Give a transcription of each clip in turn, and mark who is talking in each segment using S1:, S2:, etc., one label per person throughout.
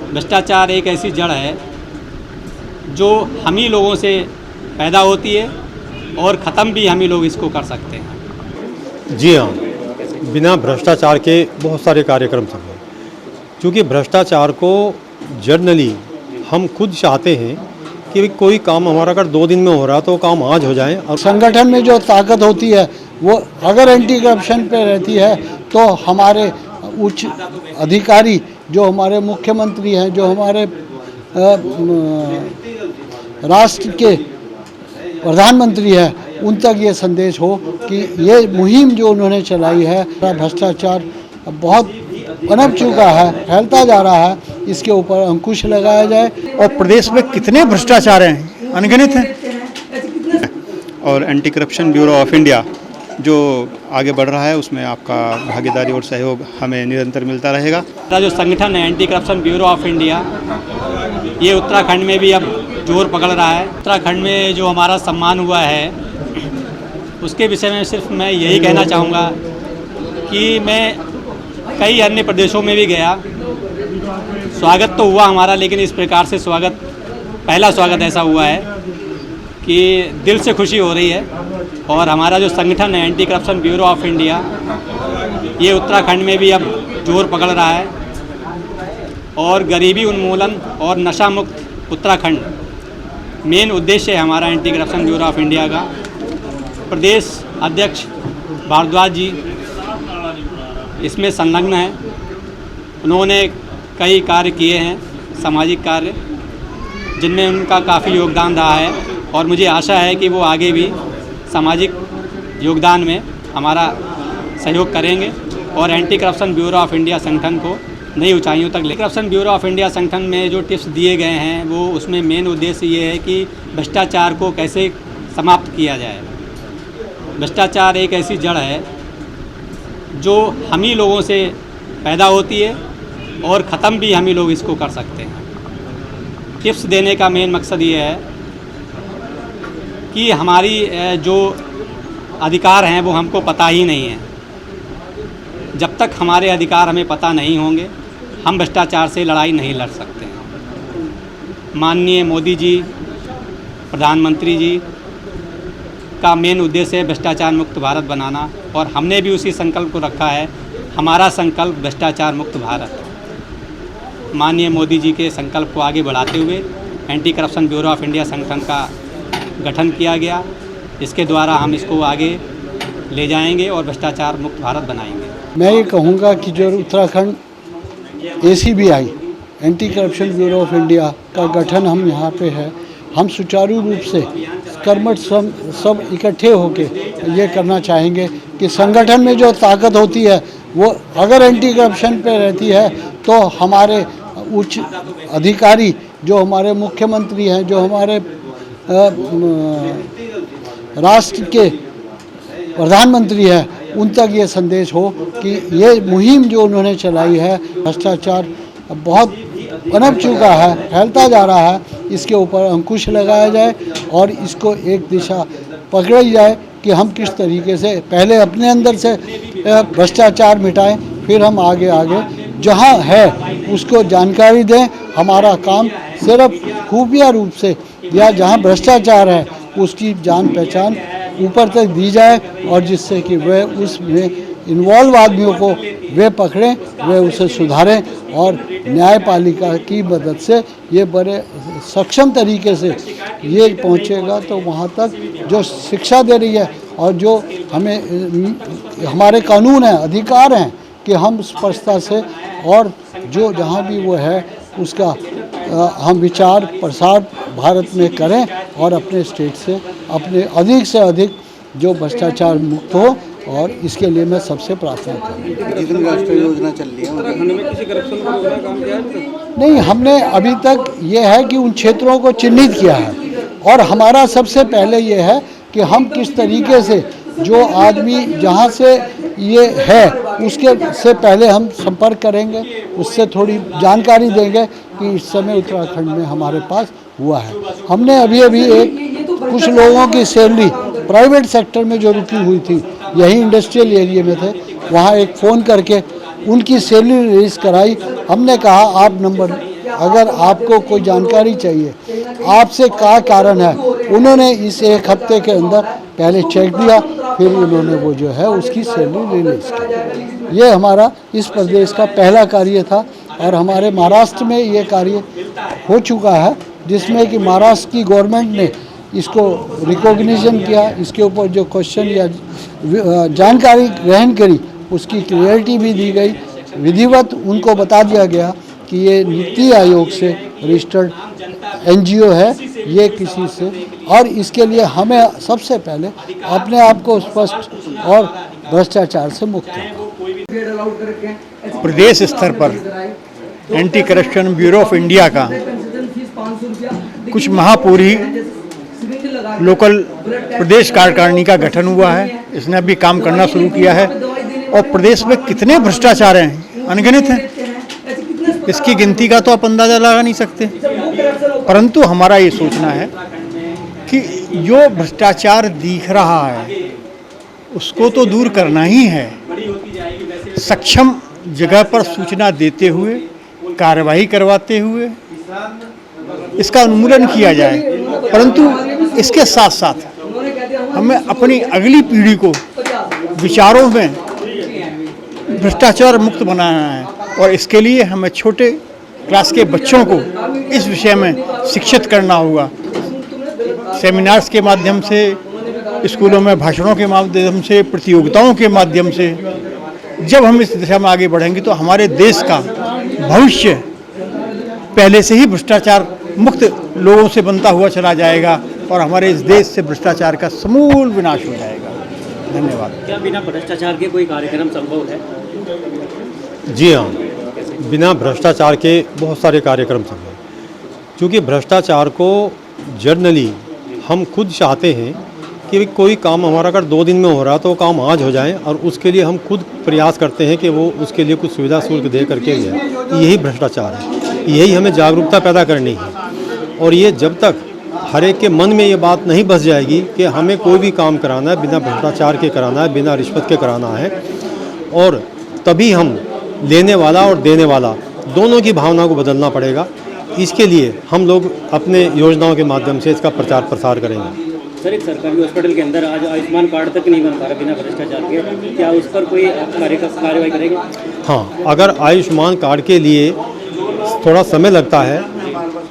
S1: भ्रष्टाचार एक ऐसी जड़ है जो हम ही लोगों से पैदा होती है और ख़त्म भी हम ही लोग इसको कर सकते हैं।
S2: जी हाँ, बिना भ्रष्टाचार के बहुत सारे कार्यक्रम संभव हैं, क्योंकि भ्रष्टाचार को जनरली हम खुद चाहते हैं कि कोई काम हमारा अगर 2 दिन में हो रहा तो वो काम आज हो जाए। और
S3: संगठन में जो ताकत होती है वो अगर एंटी करप्शन पे रहती है तो हमारे उच्च अधिकारी जो हमारे मुख्यमंत्री हैं, जो हमारे राष्ट्र के प्रधानमंत्री हैं, उन तक ये संदेश हो कि ये मुहिम जो उन्होंने चलाई है, भ्रष्टाचार बहुत पनप चुका है, फैलता जा रहा है, इसके ऊपर अंकुश लगाया जाए।
S4: और प्रदेश में कितने भ्रष्टाचार हैं, अनगिनत हैं।
S5: और anti corruption bureau of India जो आगे बढ़ रहा है उसमें आपका भागीदारी और सहयोग हमें निरंतर मिलता रहेगा।
S1: जो संगठन है anti corruption bureau of India, ये उत्तराखंड में भी अब जोर पकड़ रहा है। उत्तराखंड में जो हमारा सम्मान हुआ है उसके विषय में सिर्फ मैं यही कहना चाहूँगा कि मैं कई अन्य प्रदेशों में भी गया, स्वागत तो हुआ हमारा, लेकिन इस प्रकार से पहला स्वागत ऐसा हुआ है कि दिल से खुशी हो रही है। और हमारा जो संगठन है anti corruption bureau of India, ये उत्तराखंड में भी अब जोर पकड़ रहा है और गरीबी उन्मूलन और नशा मुक्त उत्तराखंड मेन उद्देश्य है हमारा anti corruption bureau of India का। प्रदेश अध्यक्ष भारद्वाज जी इसमें संलग्न हैं। उन्होंने कई कार्य किए हैं, सामाजिक कार्य, जिनमें उनका काफ़ी योगदान रहा है और मुझे आशा है कि वो आगे भी सामाजिक योगदान में हमारा सहयोग करेंगे और anti corruption bureau of India संगठन को नई ऊंचाइयों तक ले। करप्शन ब्यूरो ऑफ इंडिया संगठन में जो टिप्स दिए गए हैं वो उसमें मेन उद्देश्य ये है कि भ्रष्टाचार को कैसे समाप्त किया जाए। भ्रष्टाचार एक ऐसी जड़ है जो हम ही लोगों से पैदा होती है और ख़त्म भी हम ही लोग इसको कर सकते हैं। टिप्स देने का मेन मकसद ये है कि हमारी जो अधिकार हैं वो हमको पता ही नहीं है। जब तक हमारे अधिकार हमें पता नहीं होंगे हम भ्रष्टाचार से लड़ाई नहीं लड़ सकते हैं। माननीय मोदी जी, प्रधानमंत्री जी का मेन उद्देश्य है भ्रष्टाचार मुक्त भारत बनाना और हमने भी उसी संकल्प को रखा है। हमारा संकल्प भ्रष्टाचार मुक्त भारत। माननीय मोदी जी के संकल्प को आगे बढ़ाते हुए anti corruption bureau of India संगठन का गठन किया गया। इसके द्वारा हम इसको आगे ले जाएंगे और भ्रष्टाचार मुक्त भारत बनाएंगे।
S3: मैं ये कहूँगा कि जो Uttarakhand ACBI anti corruption bureau of India का गठन हम यहाँ पे है, हम सुचारू रूप से कर्मठ सब इकट्ठे होके ये करना चाहेंगे कि संगठन में जो ताकत होती है वो अगर एंटी करप्शन पे रहती है तो हमारे उच्च अधिकारी जो हमारे मुख्यमंत्री हैं, जो हमारे राष्ट्र के प्रधानमंत्री हैं, उन तक ये संदेश हो कि ये मुहिम जो उन्होंने चलाई है, भ्रष्टाचार बहुत पनप चुका है, फैलता जा रहा है, इसके ऊपर अंकुश लगाया जाए और इसको एक दिशा पकड़ी जाए कि हम किस तरीके से पहले अपने अंदर से भ्रष्टाचार मिटाएं, फिर हम आगे जहां है उसको जानकारी दें। हमारा काम सिर्फ खुफिया रूप से या जहां भ्रष्टाचार है उसकी जान पहचान ऊपर तक दी जाए और जिससे कि वे उसमें इन्वॉल्व आदमियों को वे पकड़ें, वे उसे सुधारें और न्यायपालिका की मदद से ये बड़े सक्षम तरीके से ये पहुंचेगा तो वहाँ तक जो शिक्षा दे रही है और जो हमें हमारे कानून हैं, अधिकार हैं कि हम स्पष्टता से और जो जहाँ भी वो है उसका हम विचार प्रसार भारत में करें और अपने स्टेट से अपने अधिक से अधिक जो भ्रष्टाचार मुक्त हो और इसके लिए मैं सबसे प्रार्थना करूँ।
S4: जितनी राष्ट्रीय योजना चल रही है उत्तराखंड में किसी करप्शन को रोकने का काम किया है?
S3: नहीं, हमने अभी तक ये है कि उन क्षेत्रों को चिन्हित किया है और हमारा सबसे पहले ये है कि हम किस तरीके से जो आदमी जहाँ से ये है उसके से पहले हम संपर्क करेंगे, उससे थोड़ी जानकारी देंगे कि इस समय उत्तराखंड में हमारे पास हुआ है। हमने अभी कुछ लोगों की सैलरी प्राइवेट सेक्टर में जो रुकी हुई थी, यही इंडस्ट्रियल एरिया में थे, वहाँ एक फ़ोन करके उनकी सैलरी रिलीज कराई। हमने कहा आप नंबर अगर आपको कोई जानकारी चाहिए, आपसे क्या कारण है, उन्होंने इस एक हफ्ते के अंदर पहले चेक दिया, फिर उन्होंने वो जो है उसकी सैलरी रिलीज की। ये हमारा इस प्रदेश का पहला कार्य था और हमारे महाराष्ट्र में ये कार्य हो चुका है, जिसमें कि महाराष्ट्र की गवर्नमेंट ने इसको रिकॉग्निशन किया, इसके ऊपर जो क्वेश्चन या जानकारी ग्रहण करी उसकी क्लियरिटी भी दी गई, विधिवत उनको बता दिया गया कि ये नीति आयोग से रजिस्टर्ड NGO है, ये किसी से, और इसके लिए हमें सबसे पहले अपने आप को स्पष्ट और भ्रष्टाचार से मुक्त करना।
S4: प्रदेश स्तर पर anti corruption bureau of India का कुछ माह पूर्व ही लोकल प्रदेश कार्यकारिणी का गठन हुआ है। इसने अभी काम करना शुरू किया है और प्रदेश में कितने भ्रष्टाचार हैं अनगिनत हैं, इसकी गिनती का तो आप अंदाज़ा लगा नहीं सकते। परंतु हमारा ये सोचना है कि जो भ्रष्टाचार दिख रहा है उसको तो दूर करना ही है। सक्षम जगह पर सूचना देते हुए, कार्रवाई करवाते हुए इसका उन्मूलन किया जाए, परंतु इसके साथ साथ हमें अपनी अगली पीढ़ी को विचारों में भ्रष्टाचार मुक्त बनाना है और इसके लिए हमें छोटे क्लास के बच्चों को इस विषय में शिक्षित करना होगा। सेमिनार्स के माध्यम से, स्कूलों में भाषणों के माध्यम से, प्रतियोगिताओं के माध्यम से जब हम इस दिशा में आगे बढ़ेंगे तो हमारे देश का भविष्य पहले से ही भ्रष्टाचार मुक्त लोगों से बनता हुआ चला जाएगा और हमारे इस देश से भ्रष्टाचार का समूल विनाश हो जाएगा। धन्यवाद।
S6: क्या बिना भ्रष्टाचार के कोई कार्यक्रम संभव है?
S2: जी हाँ, बिना भ्रष्टाचार के बहुत सारे कार्यक्रम संभव, क्योंकि भ्रष्टाचार को जनरली हम खुद चाहते हैं कि कोई काम हमारा अगर 2 दिन में हो रहा तो वो काम आज हो जाए, और उसके लिए हम खुद प्रयास करते हैं कि वो उसके लिए कुछ सुविधा शुल्क दे करके जाए। यही भ्रष्टाचार है, यही हमें जागरूकता पैदा करनी है। और ये जब तक हर एक के मन में ये बात नहीं बस जाएगी कि हमें कोई भी काम कराना है बिना भ्रष्टाचार के कराना है, बिना रिश्वत के कराना है, और तभी हम लेने वाला और देने वाला दोनों की भावना को बदलना पड़ेगा। इसके लिए हम लोग अपने योजनाओं के माध्यम से इसका प्रचार प्रसार करेंगे।
S6: सर, एक सरकारी हॉस्पिटल के अंदर आज आयुष्मान कार्ड तक नहीं बन पा रहा बिना भ्रष्टाचार के, क्या उस पर कोई कार्रवाई करेंगे?
S2: हाँ, अगर आयुष्मान कार्ड के लिए थोड़ा समय लगता है,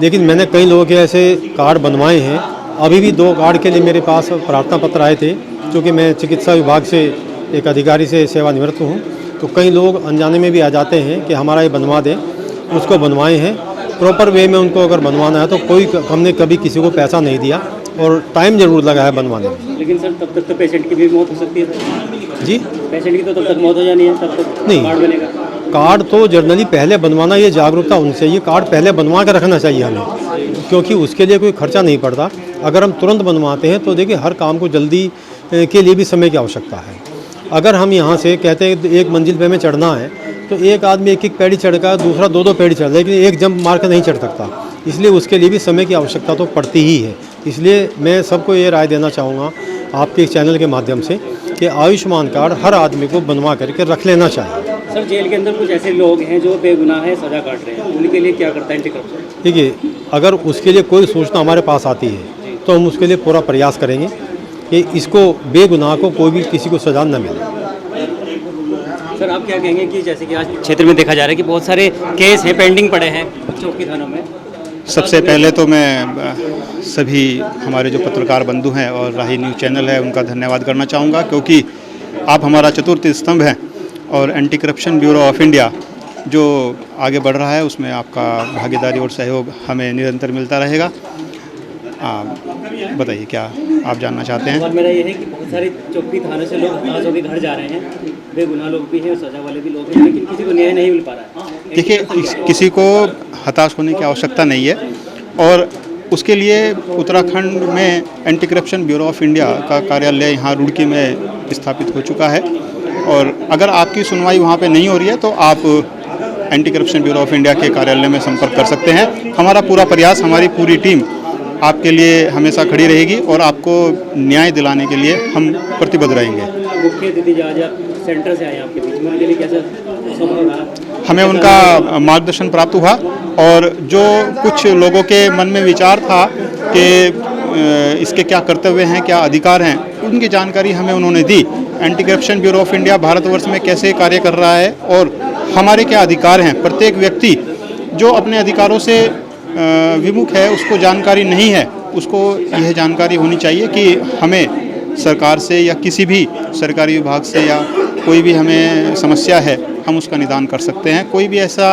S2: लेकिन मैंने कई लोगों के ऐसे कार्ड बनवाए हैं। अभी भी 2 कार्ड के लिए मेरे पास प्रार्थना पत्र आए थे, क्योंकि मैं चिकित्सा विभाग से एक अधिकारी से सेवानिवृत्त हूँ, तो कई लोग अनजाने में भी आ जाते हैं कि हमारा ये बनवा दें। उसको बनवाए हैं प्रॉपर वे में, उनको अगर बनवाना है तो हमने कभी किसी को पैसा नहीं दिया और टाइम ज़रूर लगा है बनवाने में।
S6: लेकिन सर, तब तक तो पेशेंट की भी मौत हो सकती है। जी, पेशेंट की तो तब तक मौत हो जानी है, तब तक नहीं कार्ड बनेगा।
S2: कार्ड तो जनरली पहले बनवाना, ये जागरूकता होनी चाहिए। कार्ड पहले बनवा कर रखना चाहिए हमें, क्योंकि उसके लिए कोई खर्चा नहीं पड़ता। अगर हम तुरंत बनवाते हैं तो देखिए हर काम को जल्दी के लिए भी समय की आवश्यकता है। अगर हम यहाँ से कहते हैं 1 मंजिल पे हमें चढ़ना है तो एक आदमी 1-1 पैड़ी चढ़ेगा, दूसरा 2-2 पैड़ी चढ़, लेकिन एक जंप मार कर नहीं चढ़ सकता। इसलिए उसके लिए भी समय की आवश्यकता तो पड़ती ही है। इसलिए मैं सबको ये राय देना चाहूँगा आपके चैनल के माध्यम से कि आयुष्मान कार्ड हर आदमी को बनवा करके रख लेना चाहिए।
S6: सर, जेल के अंदर कुछ ऐसे लोग हैं जो बेगुनाह है, सजा काट रहे हैं, उनके लिए क्या करता है एंटी करप्शन?
S2: देखिए, अगर उसके लिए कोई सूचना हमारे पास आती है तो हम उसके लिए पूरा प्रयास करेंगे कि इसको बेगुनाह को कोई भी किसी को सजा न मिले।
S6: सर, आप क्या कहेंगे कि जैसे कि आज क्षेत्र में देखा जा रहा है कि बहुत सारे केस हैं, पेंडिंग पड़े हैं चौकी थानों में?
S5: सबसे पहले तो मैं सभी हमारे जो पत्रकार बंधु हैं और राही न्यूज़ चैनल है उनका धन्यवाद करना चाहूँगा, क्योंकि आप हमारा चतुर्थ स्तंभ हैं और anti corruption bureau of India जो आगे बढ़ रहा है उसमें आपका भागीदारी और सहयोग हमें निरंतर मिलता रहेगा। बताइए क्या आप जानना चाहते हैं?
S6: और मेरा ये है कि बहुत सारे चौकी थाने से लोग आज होकर घर जा रहे हैं, बेगुनाह लोग भी हैं, सजा वाले भी लोग हैं, लेकिन किसी को न्याय नहीं मिल पा रहा है।
S5: देखिए, किसी को हताश होने की आवश्यकता नहीं है और उसके लिए उत्तराखंड में anti corruption bureau of India का कार्यालय यहाँ रुड़की में स्थापित हो चुका है और अगर आपकी सुनवाई वहाँ पे नहीं हो रही है तो आप anti corruption bureau of India के कार्यालय में संपर्क कर सकते हैं। हमारा पूरा प्रयास, हमारी पूरी टीम आपके लिए हमेशा खड़ी रहेगी और आपको न्याय दिलाने के लिए हम प्रतिबद्ध रहेंगे।
S6: मुख्य अतिथि आज सेंटर से आए आपके बीच में, उनके लिए कैसा संभव रहा?
S5: हमें उनका मार्गदर्शन प्राप्त हुआ और जो कुछ लोगों के मन में विचार था कि इसके क्या कर्तव्य हैं, क्या अधिकार हैं, उनकी जानकारी हमें उन्होंने दी। Anti corruption bureau of India Bharatvarsh में कैसे कार्य कर रहा है और हमारे क्या अधिकार हैं। प्रत्येक व्यक्ति जो अपने अधिकारों से विमुख है, उसको जानकारी नहीं है, उसको यह जानकारी होनी चाहिए कि हमें सरकार से या किसी भी सरकारी विभाग से या कोई भी हमें समस्या है, हम उसका निदान कर सकते हैं। कोई भी ऐसा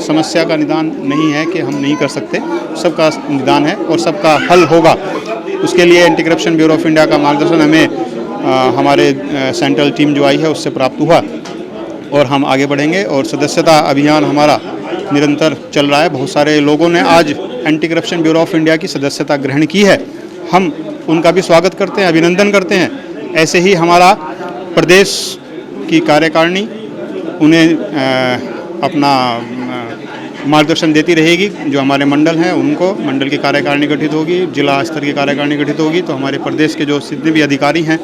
S5: समस्या का निदान नहीं है कि हम नहीं कर सकते, सबका निदान है और सबका हल होगा। उसके लिए anti corruption bureau of India का मार्गदर्शन हमें हमारे सेंट्रल टीम जो आई है उससे प्राप्त हुआ और हम आगे बढ़ेंगे। और सदस्यता अभियान हमारा निरंतर चल रहा है। बहुत सारे लोगों ने आज anti corruption bureau of India की सदस्यता ग्रहण की है। हम उनका भी स्वागत करते हैं, अभिनंदन करते हैं। ऐसे ही हमारा प्रदेश की कार्यकारिणी उन्हें अपना मार्गदर्शन देती रहेगी। जो हमारे मंडल हैं उनको मंडल की कार्यकारिणी गठित होगी, जिला स्तर की कार्यकारिणी गठित होगी, तो हमारे प्रदेश के जो जितने भी अधिकारी हैं,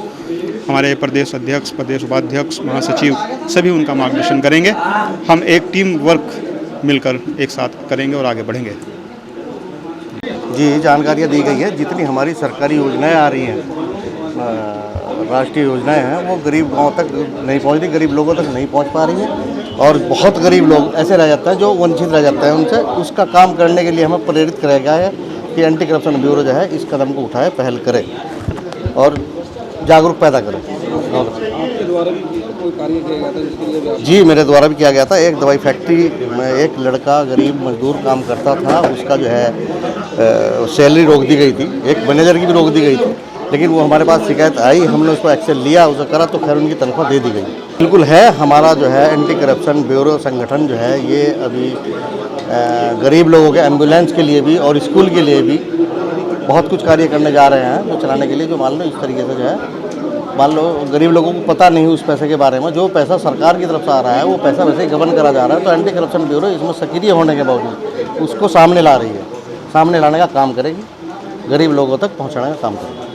S5: हमारे प्रदेश अध्यक्ष, प्रदेश उपाध्यक्ष, महासचिव, सभी उनका मार्गदर्शन करेंगे। हम एक टीम वर्क मिलकर एक साथ करेंगे और आगे बढ़ेंगे।
S7: जी, जानकारियाँ दी गई हैं। जितनी हमारी सरकारी योजनाएं आ रही हैं, राष्ट्रीय योजनाएं हैं, वो गरीब गांव तक नहीं पहुंच रही, गरीब लोगों तक नहीं पहुंच पा रही हैं और बहुत गरीब लोग ऐसे रह जाते हैं जो वंचित रह जाते हैं उनसे। उसका काम करने के लिए हमें प्रेरित कराया गया है कि एंटी करप्शन ब्यूरो जो है इस कदम को उठाए, पहल करे और जागरूक पैदा करे।
S8: आपके द्वारा भी कोई कार्य किया गया था जिसके लिए
S7: जी, मेरे द्वारा भी किया गया था। एक दवाई फैक्ट्री में एक लड़का गरीब मजदूर काम करता था, उसका जो है सैलरी रोक दी गई थी, एक मैनेजर की भी रोक दी गई थी, लेकिन वो हमारे पास शिकायत आई, हमने उसको एक्शन लिया, उसे करा तो खैर उनकी तनख्वाह दे दी गई। बिल्कुल है, हमारा जो है एंटी करप्शन ब्यूरो संगठन जो है ये अभी गरीब लोगों के एम्बुलेंस के लिए भी और स्कूल के लिए भी बहुत कुछ कार्य करने जा रहे हैं, जो चलाने के लिए, जो मान लो इस तरीके से जो है, मान लो गरीब लोगों को पता नहीं उस पैसे के बारे में, जो पैसा सरकार की तरफ से आ रहा है वो पैसा वैसे ही गबन करा जा रहा है। तो एंटी करप्शन ब्यूरो इसमें सक्रिय होने के बावजूद उसको सामने ला रही है, सामने लाने का काम करेगी, गरीब लोगों तक पहुंचाने का काम करेगी।